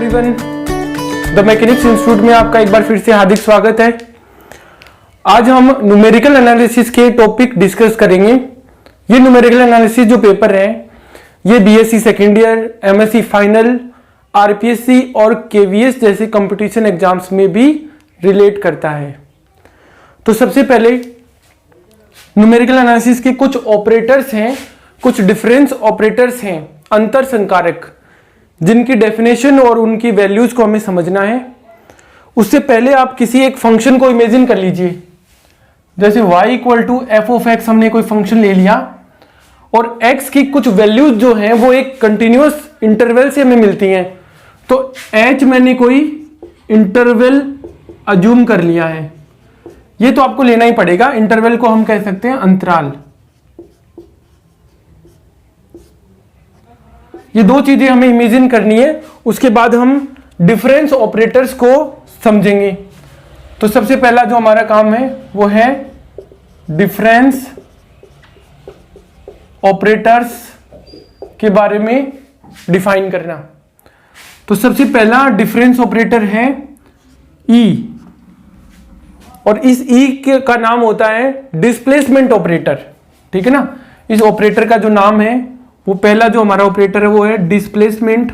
Everyone, the mechanics institute में आपका एक बार फिर से हार्दिक स्वागत है। आज हम न्यूमेरिकल एनालिसिस के टॉपिक डिस्कस करेंगे। ये न्यूमेरिकल एनालिसिस जो पेपर है ये BSc second year, MSc final, RPSC और केवीएस जैसे कंपटीशन एग्जाम्स में भी रिलेट करता है। तो सबसे पहले न्यूमेरिकल एनालिसिस के कुछ ऑपरेटर्स हैं, कुछ डिफरेंस ऑपरेटर्स हैं, अंतर संकारक, जिनकी डेफिनेशन और उनकी वैल्यूज को हमें समझना है। उससे पहले आप किसी एक फंक्शन को इमेजिन कर लीजिए। जैसे y equal to f of x, हमने कोई फंक्शन ले लिया और x की कुछ वैल्यूज जो हैं वो एक कंटिन्यूअस इंटरवल से हमें मिलती हैं। तो h मैंने कोई इंटरवल अज्यूम कर लिया है, ये तो आपको लेना ही पड़ेगा। इंटरवल को हम कह सकते हैं अंतराल। ये दो चीजें हमें इमेजिन करनी है, उसके बाद हम डिफरेंस ऑपरेटर्स को समझेंगे। तो सबसे पहला जो हमारा काम है वो है डिफरेंस ऑपरेटर्स के बारे में डिफाइन करना। तो सबसे पहला डिफरेंस ऑपरेटर है E, और इस E का नाम होता है डिस्प्लेसमेंट ऑपरेटर। ठीक है ना। इस ऑपरेटर का जो नाम है वो पहला जो हमारा ऑपरेटर है वो है डिस्प्लेसमेंट,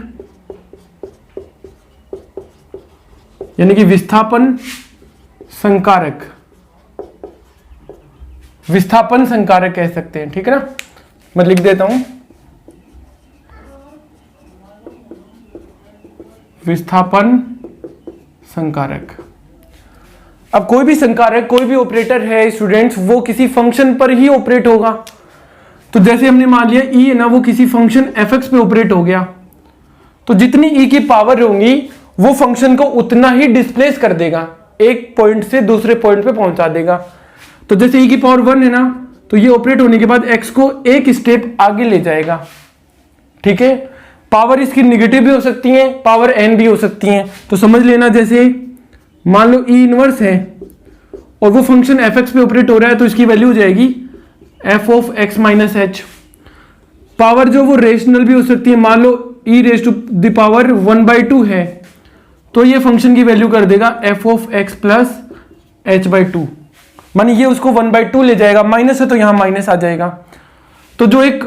यानी कि विस्थापन संकारक। विस्थापन संकारक कह सकते हैं। ठीक है ना। मैं लिख देता हूं विस्थापन संकारक। अब कोई भी संकारक, कोई भी ऑपरेटर है स्टूडेंट्स, वो किसी फंक्शन पर ही ऑपरेट होगा। तो जैसे हमने मान लिया E है ना, वो किसी फंक्शन fx पे ऑपरेट हो गया, तो जितनी E की पावर होंगी वो फंक्शन को उतना ही डिस्प्लेस कर देगा, एक पॉइंट से दूसरे पॉइंट पे पहुंचा देगा। तो जैसे E की पावर 1 है ना, तो ये ऑपरेट होने के बाद x को एक स्टेप आगे ले जाएगा। ठीक है। पावर इसकी निगेटिव भी हो सकती है, पावर n भी हो सकती है। तो समझ लेना, जैसे मान लो E इनवर्स है और वो फंक्शन fx पे ऑपरेट हो रहा है, तो इसकी वैल्यू हो जाएगी f of x minus h. Power जो वो रेशनल भी हो सकती है, मान लो e raise to the power 1/2 है, तो ये फंक्शन की वैल्यू कर देगा f of x plus h/2। माने ये उसको 1/2 ले जाएगा, माइनस है तो यहां माइनस आ जाएगा। तो जो एक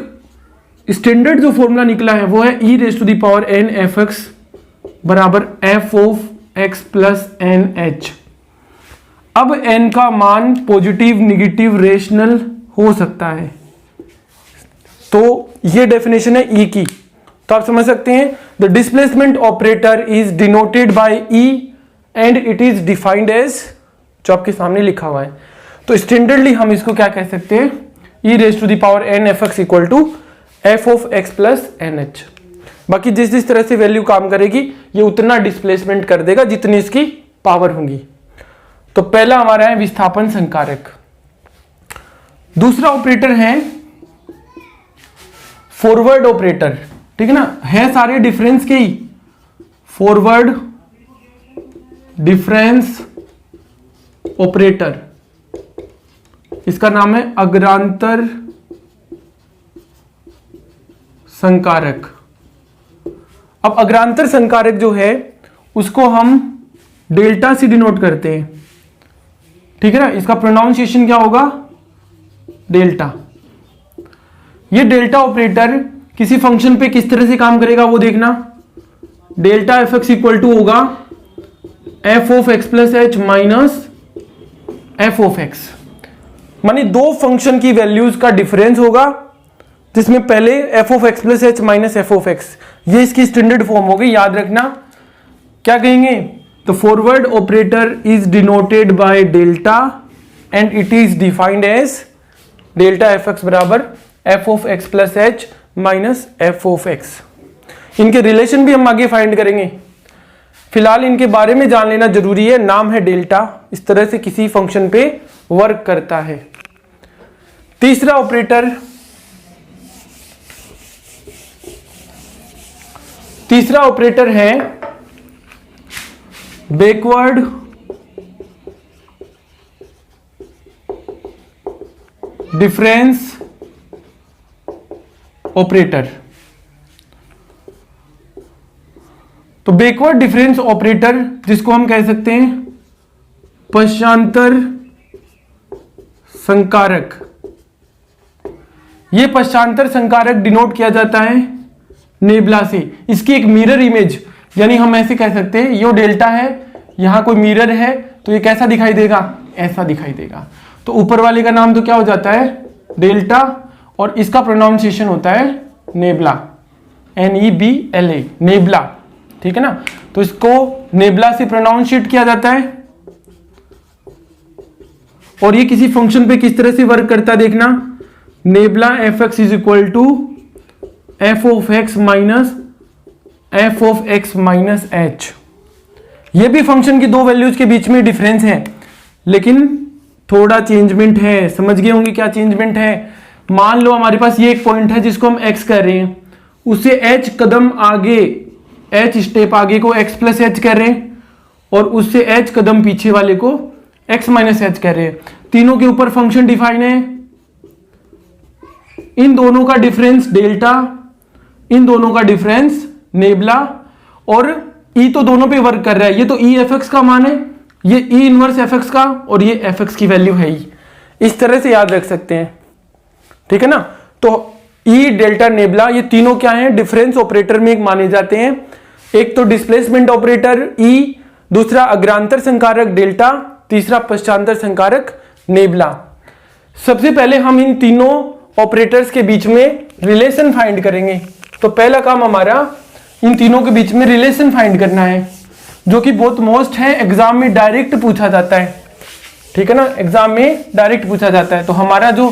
स्टैंडर्ड जो फॉर्मूला निकला है वो है e raise to the power n fx बराबर f of x plus nh। अब n का मान पॉजिटिव, निगेटिव, रेशनल हो सकता है। तो ये डेफिनेशन है E की। तो आप समझ सकते हैं the displacement operator is denoted by E and it is defined as, जो आपके सामने लिखा हुआ है। तो स्टैंडर्डली हम इसको क्या कह सकते हैं, E raise to the power n fx equal to f of x plus nh। बाकी जिस जिस तरह से वैल्यू काम करेगी ये उतना डिस्प्लेसमेंट कर देगा जितनी इसकी पावर होंगी। तो पहला हमारा है विस्थापन संकारक। दूसरा ऑपरेटर है फॉरवर्ड ऑपरेटर। ठीक है ना, है सारे डिफरेंस के ही। फॉरवर्ड डिफरेंस ऑपरेटर, इसका नाम है अग्रांतर संकारक। अब अग्रांतर संकारक जो है उसको हम डेल्टा से डिनोट करते हैं। ठीक है ना। इसका प्रोनाउंसिएशन क्या होगा, डेल्टा। ये डेल्टा ऑपरेटर किसी फंक्शन पे किस तरह से काम करेगा वो देखना। Delta F x equal to होगा F of x plus H minus F of X. मानी दो फंक्शन की वैल्यूज का डिफरेंस होगा, जिसमें पहले F of x plus H minus F of x, ये इसकी स्टैंडर्ड फॉर्म होगी। याद रखना क्या कहेंगे, तो forward operator is denoted by delta and it is defined as delta F X बराबर F of x plus H minus F of X. इनके रिलेशन भी हम आगे फाइंड करेंगे, फिलहाल इनके बारे में जान लेना जरूरी है। नाम है डेल्टा, इस तरह से किसी फंक्शन पे वर्क करता है। तीसरा ऑपरेटर है बैकवर्ड डिफरेंस ऑपरेटर। तो बैकवर्ड डिफरेंस ऑपरेटर, जिसको हम कह सकते हैं पश्चांतर संकारक, ये पश्चांतर संकारक डिनोट किया जाता है नेबुला से। इसकी एक मिरर इमेज, यानी हम ऐसे कह सकते हैं ये डेल्टा है, यहां कोई मिरर है, तो ये कैसा दिखाई देगा, ऐसा दिखाई देगा। तो ऊपर वाले का नाम तो क्या हो जाता है, डेल्टा, और इसका प्रोनाउंसिएशन होता है नेबुला, NEBLA, नेबुला, ठीक है ना। तो इसको नेबुला से प्रोनाउंसिएट किया जाता है। और ये किसी फंक्शन पे किस तरह से वर्क करता है देखना, nabla fx is equal to f of x minus f of x minus h। ये भी फंक्शन की दो वैल्यूज के बीच में डिफरेंस है, लेकिन थोड़ा चेंजमेंट है। समझ गए होंगे क्या चेंजमेंट है। मान लो हमारे पास ये एक पॉइंट है जिसको हम x कर रहे हैं, उससे h कदम आगे, h स्टेप आगे को x प्लस h कर रहे हैं, और उससे h कदम पीछे वाले को x माइनस h कर रहे हैं। तीनों के ऊपर फंक्शन डिफाइन है, इन दोनों का डिफरेंस डेल्टा, इन दोनों का डिफरेंस नेबुला, और e तो दोनों पे वर्क कर रहा है। ये तो e fx का मान है, ये e इनवर्स fx का, और ये fx की वैल्यू है ही। इस तरह से याद रख सकते हैं, ठीक है ना। तो e डेल्टा नेबुला ये तीनों क्या हैं, डिफरेंस ऑपरेटर में माने जाते हैं। एक तो डिस्प्लेसमेंट ऑपरेटर e, दूसरा अग्रांतर संकारक डेल्टा, तीसरा पश्चांतर संकारक नेबुला। सबसे पहले हम इन तीनों ऑपरेटर्स के बीच में रिलेशन फाइंड करेंगे। तो पहला काम हमारा इन तीनों के बीच में रिलेशन फाइंड करना है, जो कि बहुत मोस्ट है, एग्जाम में डायरेक्ट पूछा जाता है, ठीक है ना, एग्जाम में डायरेक्ट पूछा जाता है। तो हमारा जो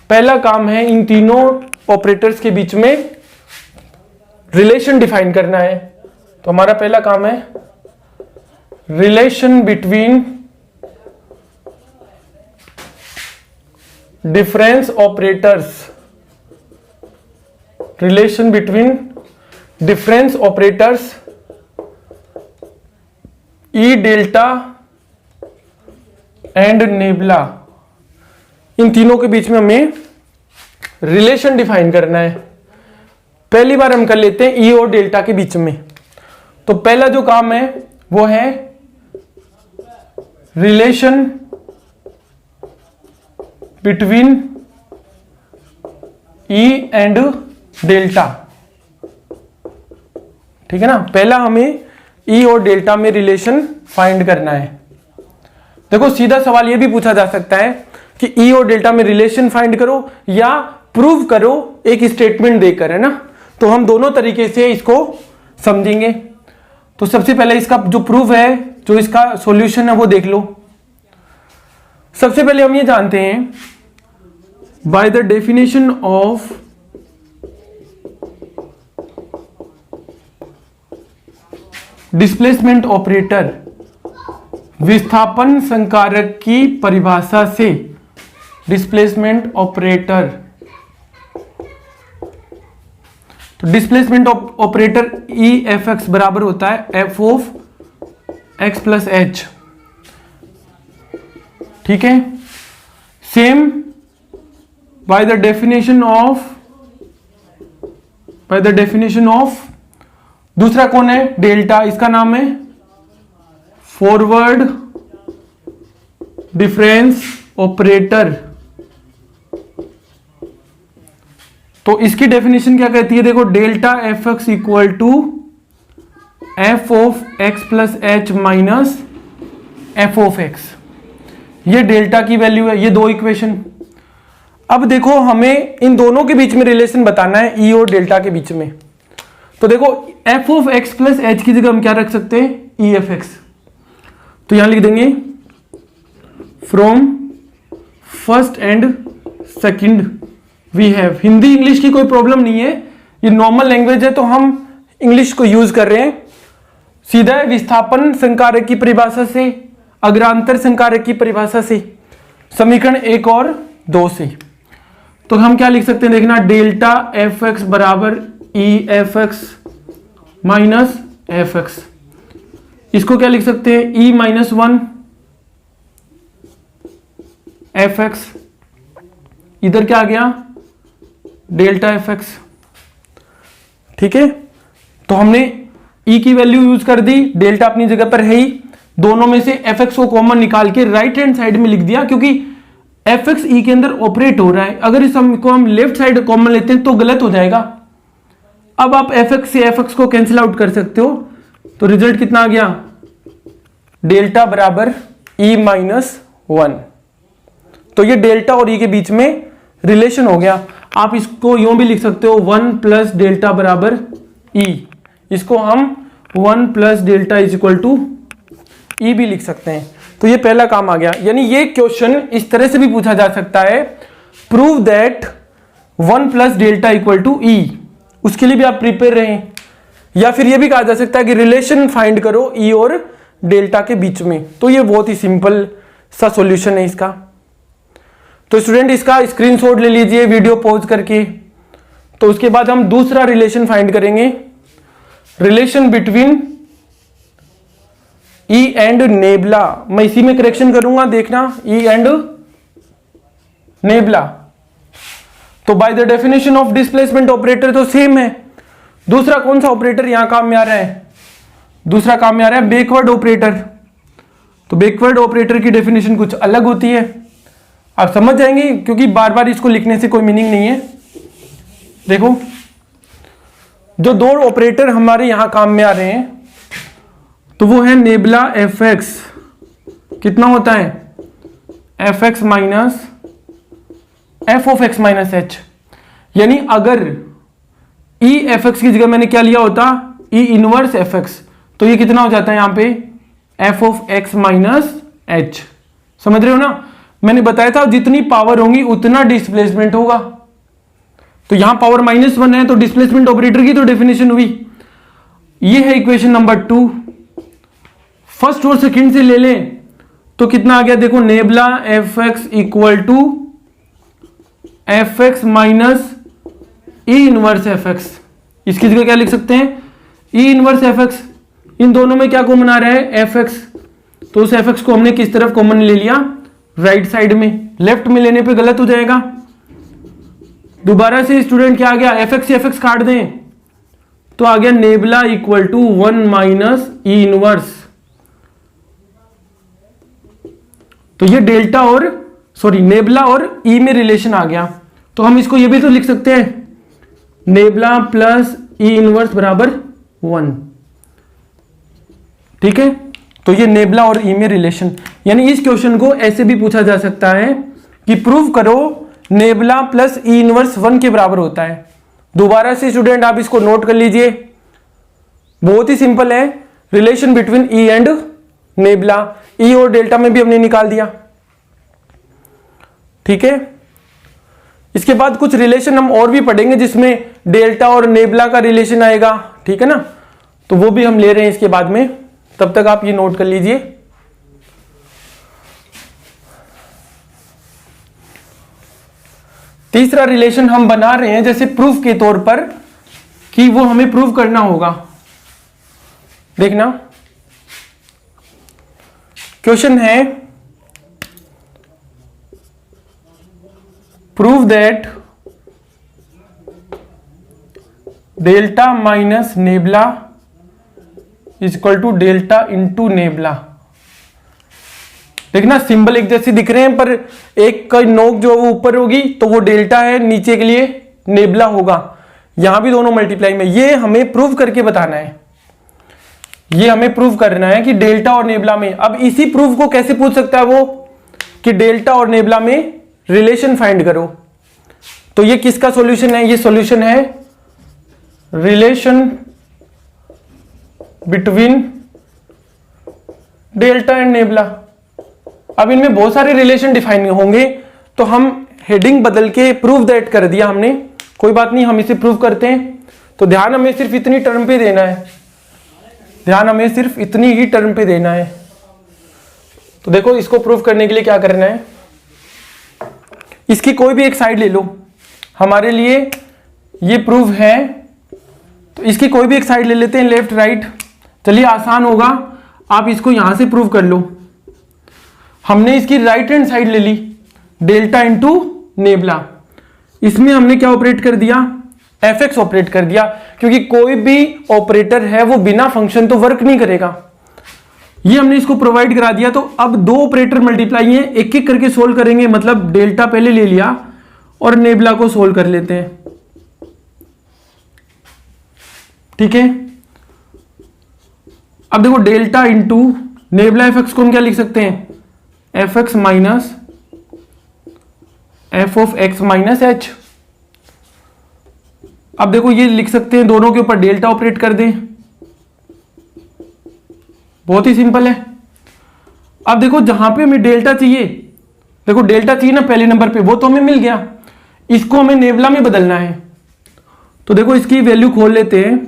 पहला काम है इन तीनों ऑपरेटर्स के बीच में रिलेशन डिफाइन करना है। तो हमारा पहला काम है relation between difference operators, relation between difference operators E delta and nabla. इन तीनों के बीच में हमें रिलेशन डिफाइन करना है। पहली बार हम कर लेते हैं ई और डेल्टा के बीच में। तो पहला जो काम है वो है relation between E and delta, ठीक है ना। पहला हमें ई और डेल्टा में रिलेशन फाइंड करना है। देखो सीधा सवाल यह भी पूछा जा सकता है कि ई और डेल्टा में रिलेशन फाइंड करो या प्रूव करो एक स्टेटमेंट देकर, है ना। तो हम दोनों तरीके से इसको समझेंगे। तो सबसे पहले इसका जो प्रूफ है, जो इसका सॉल्यूशन है वो देख लो। सबसे पहले हम ये जानते हैं bye the definition of displacement operator, विस्थापन संकारक की परिभाषा से, डिस्प्लेसमेंट ऑपरेटर, तो displacement operator E F X बराबर होता है F of x plus H, ठीक है। Same bye the definition of दूसरा कौन है, डेल्टा, इसका नाम है फॉरवर्ड डिफरेंस ऑपरेटर। तो इसकी डेफिनेशन क्या कहती है, देखो delta F x equal to f of x plus H minus F of x. ये डेल्टा की वैल्यू है, ये दो इक्वेशन। अब देखो हमें इन दोनों के बीच में रिलेशन बताना है, ई और डेल्टा के बीच में। तो देखो F of x plus H की जगह हम क्या रख सकते हैं, ई एफ एक्स। तो यहां लिख देंगे from first and second we have. Hindi English की कोई प्रॉब्लम नहीं है, ये नॉर्मल लैंग्वेज है तो हम इंग्लिश को यूज कर रहे हैं। सीधा विस्थापन संकारक की परिभाषा से, अग्रांतर संकारक की परिभाषा से, समीकरण 1 और 2 से। तो हम क्या लिख सकते हैं देखना, डेल्टा एफ एक्स बराबर E F x minus F x. इसको क्या लिख सकते हैं, ई माइनस 1 एफ एक्स, इधर क्या आ गया डेल्टा एफ एक्स, ठीक है। तो हमने ई की वैल्यू यूज कर दी, डेल्टा अपनी जगह पर है ही, दोनों में से एफ एक्स को कॉमन निकाल के राइट हैंड साइड में लिख दिया, क्योंकि एफ एक्स ई के अंदर ऑपरेट हो रहा है। अगर इस सम को हम लेफ्ट साइड कॉमन लेते हैं तो गलत हो जाएगा। अब आप एफ एक्स से एफ एक्स को कैंसिल आउट कर सकते हो, तो रिजल्ट कितना आ गया, डेल्टा बराबर ई माइनस 1। तो ये डेल्टा और ई के बीच में रिलेशन हो गया। आप इसको यूं भी लिख सकते हो 1 प्लस डेल्टा बराबर ई, इसको हम 1 plus delta is equal to E भी लिख सकते हैं। तो ये पहला काम आ गया। यानी ये क्वेश्चन इस तरह से भी पूछा जा सकता है, prove that 1 plus delta equal to E, उसके लिए भी आप प्रिपेयर रहें। या फिर ये भी कहा जा सकता है कि रिलेशन फाइंड करो ई और डेल्टा के बीच में। तो ये बहुत ही सिंपल सा सॉल्यूशन है इसका। तो स्टूडेंट इसका स्क्रीनशॉट ले लीजिए वीडियो पॉज करके। तो उसके बाद हम दूसरा रिलेशन फाइंड करेंगे, relation between E and nebula. मैं इसी में करेक्शन करूंगा, देखना, ई एंड नेबला। तो bye the definition of displacement operator तो सेम है। दूसरा कौन सा ऑपरेटर यहां काम में आ रहा है, दूसरा काम में आ रहा है बैकवर्ड ऑपरेटर। तो बैकवर्ड ऑपरेटर की डेफिनेशन कुछ अलग होती है, आप समझ जाएंगे, क्योंकि बार बार इसको लिखने से कोई मीनिंग नहीं है। देखो, जो दो ऑपरेटर हमारे यहां काम में आ रहे हैं, तो वो है नेबला एफ एक्स, कितना होता है, F x minus F of x minus H. यानी अगर ई एफ एक्स की जगह मैंने क्या लिया होता, ई इनवर्स एफ एक्स, तो ये कितना हो जाता है यहां पे, F of x minus H. समझ रहे हो ना, मैंने बताया था जितनी पावर होंगी उतना डिस्प्लेसमेंट होगा। तो यहां पावर -1 है, तो डिस्प्लेसमेंट ऑपरेटर की तो डेफिनेशन हुई। ये है इक्वेशन नंबर 2। फर्स्ट और सेकंड से ले लें तो कितना आ गया, देखो, nabla F x equal to f x minus E inverse f x. इसकी जगह क्या लिख सकते हैं, ई इनवर्स एफ एक्स। इन दोनों में क्या कॉमन आ रहा है, एफ एक्स। तो उस एफ एक्स को हमने किस तरफ कॉमन ले लिया, राइट साइड में। लेफ्ट में लेने पे गलत हो जाएगा। दोबारा से स्टूडेंट क्या आ गया, एफ एक्स से एफ एक्स काट दें तो आ गया nabla equal to 1 minus E inverse. तो ये डेल्टा और नेबला और ई में रिलेशन आ गया। तो हम इसको ये भी तो लिख सकते हैं, नेबला प्लस ई इनवर्स बराबर 1। ठीक है, तो ये नेबला और ई में रिलेशन। यानी इस क्वेश्चन को ऐसे भी पूछा जा सकता है कि प्रूव करो नेबला प्लस ई इनवर्स 1 के बराबर होता है। दोबारा से स्टूडेंट आप इसको नोट कर लीजिए, बहुत ही सिंपल है, relation between E and nabla. E और डेल्टा में भी हमने निकाल दिया। ठीक है, इसके बाद कुछ रिलेशन हम और भी पढ़ेंगे जिसमें डेल्टा और नेबला का रिलेशन आएगा। ठीक है ना, तो वो भी हम ले रहे हैं इसके बाद में, तब तक आप ये नोट कर लीजिए। तीसरा रिलेशन हम बना रहे हैं जैसे प्रूफ के तौर पर, कि वो हमें प्रूव करना होगा। देखना, क्वेश्चन है, prove that delta minus nabla is equal to delta into nabla. देखना, सिंबल एक जैसे दिख रहे हैं, पर एक का नोक जो वो ऊपर होगी तो वो डेल्टा है, नीचे के लिए नेबला होगा। यहां भी दोनों मल्टीप्लाई में। ये हमें प्रूव करके बताना है, ये हमें प्रूव करना है कि डेल्टा और नेबला में। अब इसी प्रूफ को कैसे पूछ सकता है वो, कि डेल्टा और नेबला में रिलेशन फाइंड करो। तो ये किसका सॉल्यूशन है, ये सॉल्यूशन है relation between delta and nebula. अब इनमें बहुत सारे रिलेशन डिफाइन होंगे, तो हम हेडिंग बदल के प्रूव दैट कर दिया हमने, कोई बात नहीं, हम इसे प्रूव करते हैं। तो ध्यान हमें सिर्फ इतनी टर्म पे देना है, ध्यान हमें सिर्फ इतनी ही टर्म पे देना है। तो देखो, इसको प्रूव करने के लिए क्या करना है, इसकी कोई भी एक साइड ले लो। हमारे लिए ये प्रूफ है, तो इसकी कोई भी एक साइड ले लेते हैं, लेफ्ट राइट। चलिए, आसान होगा, आप इसको यहां से प्रूव कर लो। हमने इसकी राइट हैंड साइड ले ली, डेल्टा इंटू नेबला। इसमें हमने क्या ऑपरेट कर दिया, एफ एक्स ऑपरेट कर दिया, क्योंकि कोई भी ऑपरेटर है वो बिना फंक्शन तो वर्क नहीं करेगा। ये हमने इसको प्रोवाइड करा दिया। तो अब दो ऑपरेटर मल्टीप्लाई है, एक एक करके सोल्व करेंगे, मतलब डेल्टा पहले ले लिया और नेबला को सोल्व कर लेते हैं। ठीक है, अब देखो delta into nebula F x को हम क्या लिख सकते हैं, F x minus F of x minus H. अब देखो ये लिख सकते हैं, दोनों के ऊपर डेल्टा ऑपरेट कर दें, बहुत ही सिंपल है। अब देखो जहां पे हमें डेल्टा चाहिए, देखो डेल्टा चाहिए ना पहले नंबर पे, वो तो हमें मिल गया, इसको हमें नेबला में बदलना है। तो देखो इसकी वैल्यू खोल लेते हैं।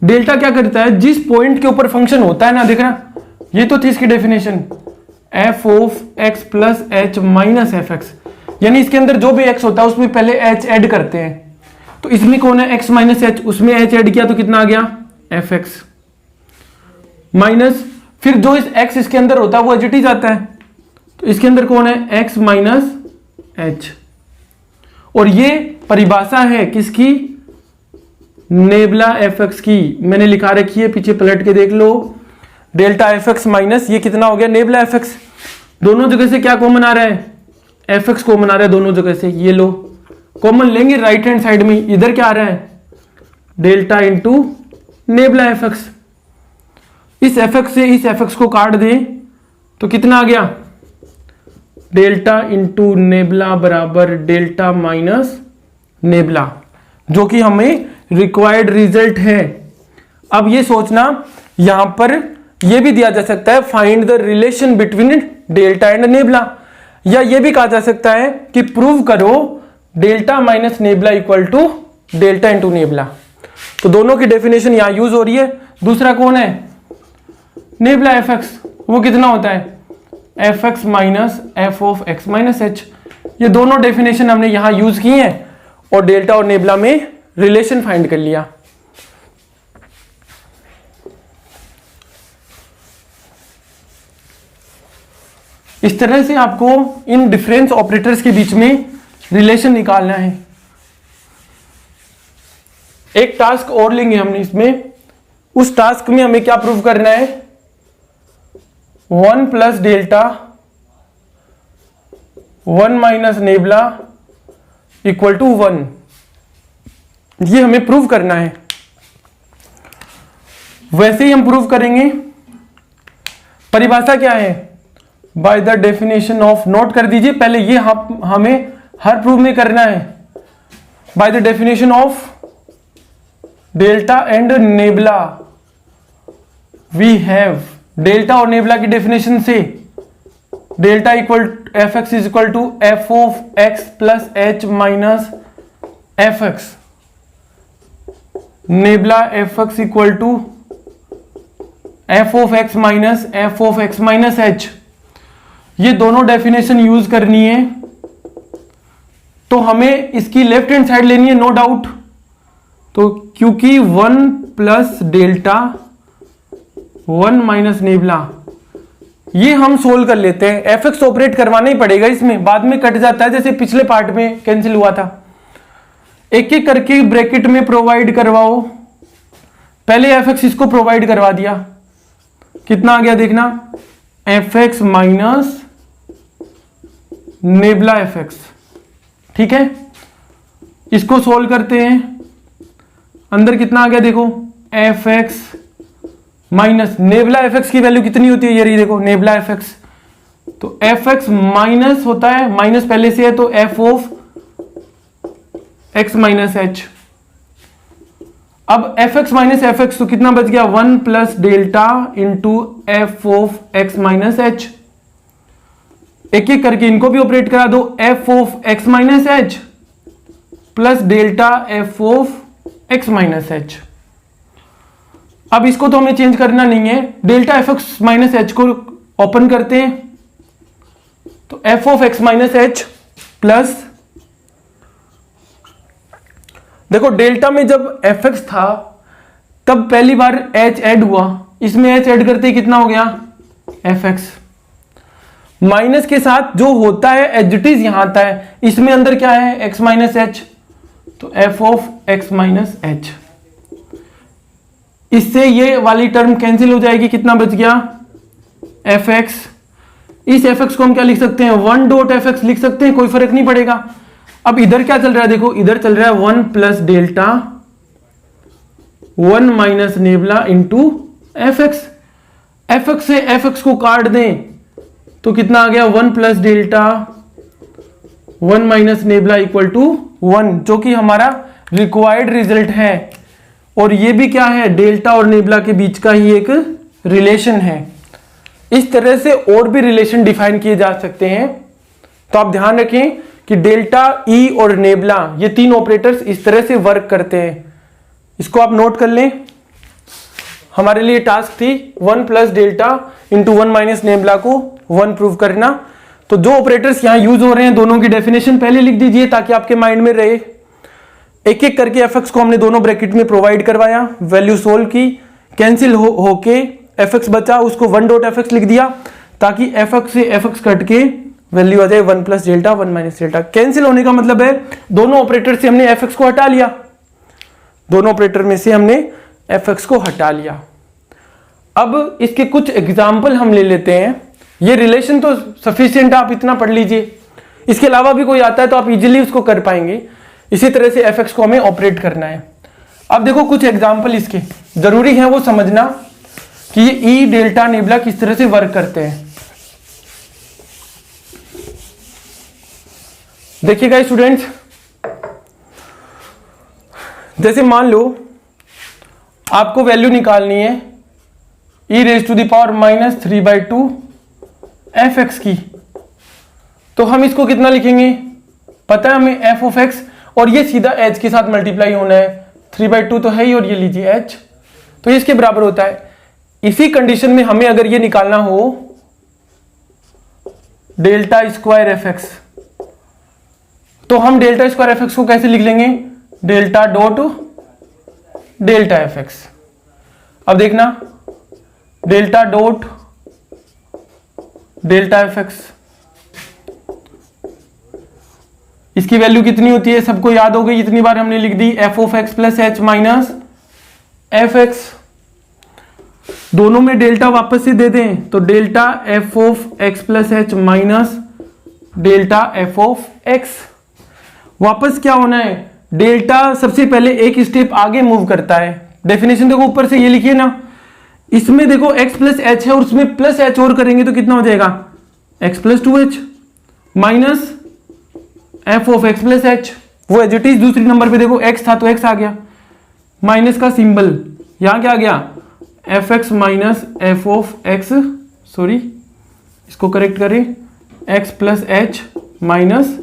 डेल्टा क्या करता है, जिस पॉइंट के ऊपर फंक्शन होता है ना, देखना ये तो थी इसकी definition, F of x plus H minus F x, यानी इसके अंदर जो भी एक्स होता है उसमें पहले एच ऐड करते हैं। तो इसमें कौन है, एक्स माइनस एच, उसमें एच ऐड किया तो कितना आ गया, एफ एक्स माइनस, फिर जो इस एक्स इसके अंदर होता है वो एच ही जाता है, तो इसके अंदर कौन है, एक्स माइनस एच। और ये परिभाषा है किसकी, नेबला एफ एक्स की, मैंने लिखा रखी है, पीछे पलट के देख लो। डेल्टा एफ एक्स माइनस ये कितना हो गया, नेबला एफ एक्स। दोनों जगह से क्या कॉमन आ रहा है, एफ एक्स कॉमन आ रहा है दोनों जगह से, ये लो कॉमन लेंगे राइट हैंड साइड में, इधर क्या आ रहा है, delta into nebula F x. इस एफ एक्स से इस एफ एक्स को काट दें तो कितना आ गया, डेल्टा इंटू नेबला बराबर डेल्टा माइनस नेबला, जो कि हमें रिक्वायर्ड रिजल्ट है। अब ये सोचना, यहां पर ये भी दिया जा सकता है, find the relation between delta and nebula, या ये भी कहा जा सकता है कि प्रूव करो delta minus nabla equal to delta into nabla. तो दोनों की डेफिनेशन यहां यूज हो रही है। दूसरा कौन है, नेबला एफ एक्स, वो कितना होता है, F x minus F of x minus h. ये दोनों डेफिनेशन हमने यहां यूज की हैं और डेल्टा और नेबला में रिलेशन फाइंड कर लिया। इस तरह से आपको इन डिफरेंस ऑपरेटर्स के बीच में रिलेशन निकालना है। एक टास्क और लेंगे हमने इसमें, उस टास्क में हमें क्या प्रूव करना है, 1 plus delta 1 minus nabla equal to 1, ये हमें प्रूव करना है। वैसे ही हम प्रूव करेंगे। परिभाषा क्या है, by the definition of, note कर दीजिए पहले, ये हमें हर प्रूव में करना है। By the definition of delta and nabla we have, delta और नेबला की डेफिनेशन से delta equal f x is equal to f of x plus H minus F x, nabla F x equal to f of x minus F of x minus h. ये दोनों definition use करनी है, तो हमें इसकी left hand side लेनी है, no doubt. तो क्योंकि 1 प्लस डेल्टा 1 माइनस नेबला, ये हम सोल्व कर लेते हैं। एफ एक्स ऑपरेट करवाना ही पड़ेगा इसमें, बाद में कट जाता है, जैसे पिछले पार्ट में कैंसिल हुआ था। एक एक करके ब्रैकेट में प्रोवाइड करवाओ। पहले एफ एक्स इसको प्रोवाइड करवा दिया, कितना आ गया देखना, F x minus nabla F x. ठीक है, इसको सोल्व करते हैं, अंदर कितना आ गया देखो, F x minus nabla F X की वैल्यू कितनी होती है, ये रही देखो नेबला एफ एक्स, तो एफ एक्स माइनस होता है, माइनस पहले से है, तो F of x minus H. अब F x minus F X तो कितना बच गया, 1 plus delta into F of x minus H. एक एक करके इनको भी ऑपरेट करा दो, F of x minus H plus delta F of x minus H. अब इसको तो हमें चेंज करना नहीं है, delta F x minus H को ओपन करते हैं, तो F of x minus H plus, देखो डेल्टा में जब एफ एक्स था तब पहली बार एच ऐड हुआ, इसमें एच ऐड करते ही कितना हो गया, एफ एक्स माइनस के साथ जो होता है एज इट इज यहां आता है, इसमें अंदर क्या है x माइनस एच, तो f of x minus H. इससे ये वाली टर्म कैंसिल हो जाएगी, कितना बच गया fx। इस fx को हम क्या लिख सकते हैं, 1 डॉट fx लिख सकते हैं, कोई फर्क नहीं पड़ेगा। अब इधर क्या चल रहा है, देखो इधर चल रहा है 1 plus delta 1 minus nebula into fx। fx से fx को काट दें तो कितना आ गया 1 plus delta 1 minus nabla equal to 1, जो कि हमारा रिक्वायर्ड रिजल्ट है। और ये भी क्या है, डेल्टा और नेबला के बीच का ही एक रिलेशन है। इस तरह से और भी रिलेशन डिफाइन किए जा सकते हैं। तो आप ध्यान रखें कि डेल्टा, ई और नेबला ये तीन ऑपरेटर्स इस तरह से वर्क करते हैं। इसको आप नोट कर लें। हमारे लिए टास्क थी 1 plus delta into 1 minus nebula को 1 प्रूव करना। तो जो ऑपरेटर्स यहां यूज हो रहे हैं दोनों की डेफिनेशन पहले लिख दीजिए ताकि आपके माइंड में रहे। एक एक करके fx को हमने दोनों ब्रैकेट में प्रोवाइड करवाया, वैल्यू सोल्व की, कैंसिल होके fx बचा, उसको 1 डॉट fx लिख दिया ताकि fx से fx कट के वैल्यू आ जाए 1 plus delta 1 minus delta. Cancel होने का मतलब है दोनों ऑपरेटर से हमने fx को हटा लिया, दोनों ऑपरेटर में से हमने fx को हटा लिया। अब इसके कुछ एग्जाम्पल हम ले लेते हैं। ये रिलेशन तो सफिशिएंट, आप इतना पढ़ लीजिए। इसके अलावा भी कोई आता है तो आप इजीली उसको कर पाएंगे। इसी तरह से fx को हमें ऑपरेट करना है। अब देखो कुछ एग्जाम्पल इसके जरूरी है वो समझना कि ये ई डेल्टा नेबला किस तरह से वर्क करते हैं। देखिएगा स्टूडेंट्स, जैसे मान लो आपको वैल्यू निकालनी है e raise to the power minus 3/2 fx की, तो हम इसको कितना लिखेंगे, पता है हमें f ऑफ x, और ये सीधा h के साथ मल्टीप्लाई होना है। 3/2 तो है ही, और ये लीजिए h, तो ये इसके बराबर होता है। इसी कंडीशन में हमें अगर ये निकालना हो डेल्टा स्क्वायर fx, तो हम डेल्टा स्क्वायर fx को कैसे लिख लेंगे, डेल्टा डॉट डेल्टा fx। अब देखना डेल्टा डॉट डेल्टा fx, इसकी वैल्यू कितनी होती है सबको याद हो गई, इतनी बार हमने लिख दी f of x plus h minus fx। दोनों में डेल्टा वापस से दे दें तो delta f of x plus h minus delta f of x। वापस क्या होना है, डेल्टा सबसे पहले एक स्टेप आगे मूव करता है। डेफिनेशन देखो ऊपर से ये लिखिए ना, इसमें देखो x प्लस h है और उसमें प्लस h और करेंगे तो कितना हो जाएगा x plus 2h minus f of x plus h। वो एज इट इज दूसरी नंबर पे देखो x था तो x आ गया, माइनस का सिंबल, यहां क्या आ गया fx minus f of x, sorry इसको करेक्ट करें, x plus h minus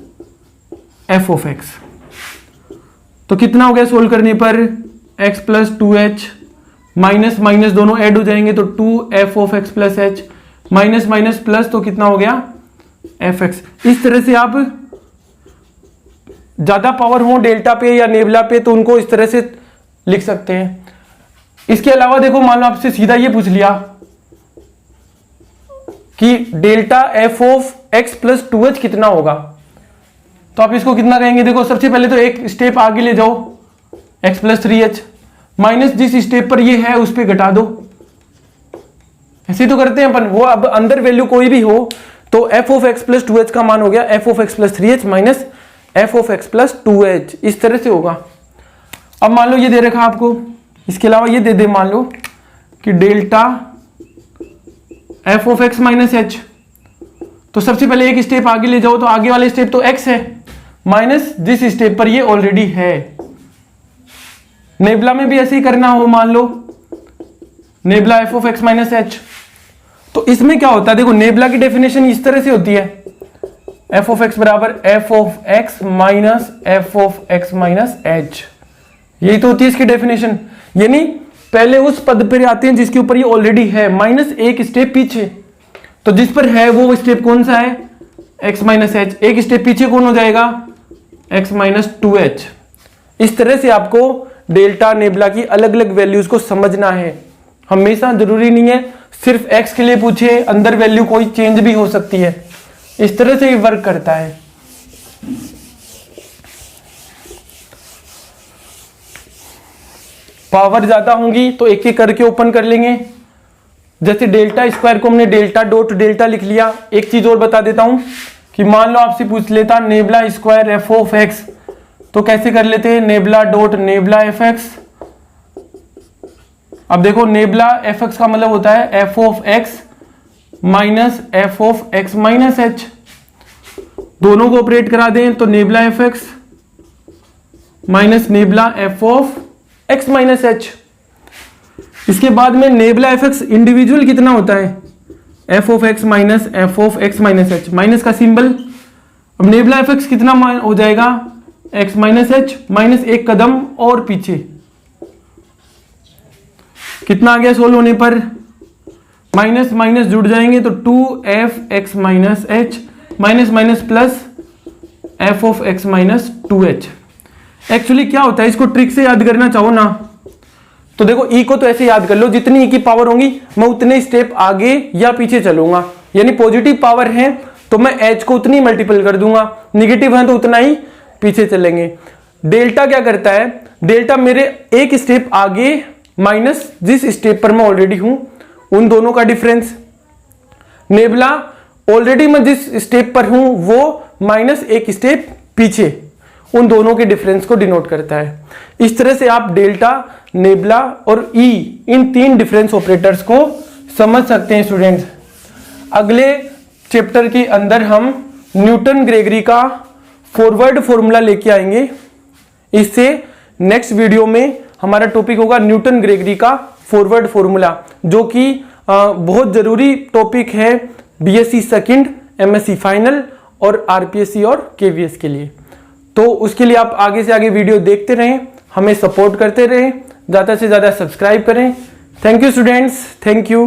f of x। तो कितना हो गया सोल्व करने पर x plus 2h minus minus दोनों ऐड हो जाएंगे तो 2f of x plus h minus minus plus, तो कितना हो गया fx। इस तरह से आप ज्यादा पावर हो डेल्टा पे या नेबला पे तो उनको इस तरह से लिख सकते हैं। इसके अलावा देखो मान लो आपसे सीधा ये पूछ लिया कि delta f of x plus 2h कितना होगा, तो आप इसको कितना कहेंगे, देखो सबसे पहले तो एक स्टेप आगे ले जाओ x प्लस 3h माइनस जिस स्टेप पर ये है उस पर घटा दो, ऐसे तो करते हैं अपन। वो अब अंदर वैल्यू कोई भी हो तो f of x plus 2h का मान हो गया f of x plus 3h minus f of x plus 2h, इस तरह से होगा। अब मान लो ये दे रखा आपको, इसके अलावा ये दे दे मान लो कि delta f of x minus h, तो सबसे पहले एक स्टेप आगे ले जाओ तो आगे वाले स्टेप तो x है माइनस जिस स्टेप पर ये ऑलरेडी है। नेबला में भी ऐसे ही करना हो, मान लो nabla f of x minus h, तो इसमें क्या होता है देखो नेबला की डेफिनेशन इस तरह से होती है f ऑफ x बराबर f of x minus f of x minus h, यही तो होती है इसकी डेफिनेशन। यानी पहले उस पद पर आते हैं जिसके ऊपर ये ऑलरेडी है माइनस एक स्टेप पीछे, तो जिस पर है वो स्टेप कौन सा है x माइनस h, एक स्टेप पीछे कौन हो जाएगा x माइनस 2h। इस तरह से आपको डेल्टा नेबला की अलग अलग वैल्यूज को समझना है। हमेशा जरूरी नहीं है सिर्फ x के लिए पूछे, अंदर वैल्यू कोई चेंज भी हो सकती है। इस तरह से ये वर्क करता है। पावर ज्यादा होंगी तो एक एक करके ओपन कर लेंगे। जैसे डेल्टा स्क्वायर को हमने डेल्टा डॉट डेल्टा लिख लिया। एक चीज और बता देता हूं कि मान लो आपसे पूछ लेता nebula square F of x, तो कैसे कर लेते हैं, nebula dot nebula F x. अब देखो नेबला एफ एक्स का मतलब होता है F of x minus F of x minus H. दोनों को ऑपरेट करा दें तो nebula F x minus nabla F of x minus H. इसके बाद में नेबला एफ एक्स इंडिविजुअल कितना होता है, F of x minus F of x minus H, minus का सिंबल। अब नेबला एफ एक्स कितना हो जाएगा, एक्स माइनस एच, माइनस एक कदम और पीछे कितना आ गया सोल्व होने पर, माइनस माइनस जुड़ जाएंगे तो 2f x minus H minus minus plus F of x minus 2h। Actually क्या होता है, इसको ट्रिक से याद करना चाहो ना तो देखो ई को तो ऐसे याद कर लो, जितनी ई की पावर होंगी मैं उतने स्टेप आगे या पीछे चलूंगा। यानी पॉजिटिव पावर है तो मैं एच को उतनी मल्टीपल कर दूंगा, निगेटिव है तो उतना ही पीछे चलेंगे। डेल्टा क्या करता है, डेल्टा मेरे एक स्टेप आगे माइनस जिस स्टेप पर मैं ऑलरेडी हूं उन दोनों का डिफरेंस। नेबला ऑलरेडी मैं जिस स्टेप पर हूं वो माइनस एक स्टेप पीछे, उन दोनों के डिफरेंस को डिनोट करता है। इस तरह से आप डेल्टा, नेबला और ई इन तीन डिफरेंस ऑपरेटर्स को समझ सकते हैं स्टूडेंट्स। अगले चैप्टर के अंदर हम न्यूटन ग्रेगरी का फॉरवर्ड फॉर्मूला लेके आएंगे। इससे नेक्स्ट वीडियो में हमारा टॉपिक होगा न्यूटन ग्रेगरी का फॉरवर्ड फॉर्मूला, जो कि बहुत जरूरी टॉपिक है बीएससी सेकंड, एमएससी फाइनल और आरपीएससी और केवीएस के लिए। तो उसके लिए आप आगे से आगे वीडियो देखते रहें, हमें सपोर्ट करते रहें, ज़्यादा से ज़्यादा सब्सक्राइब करें। Thank you students, thank you.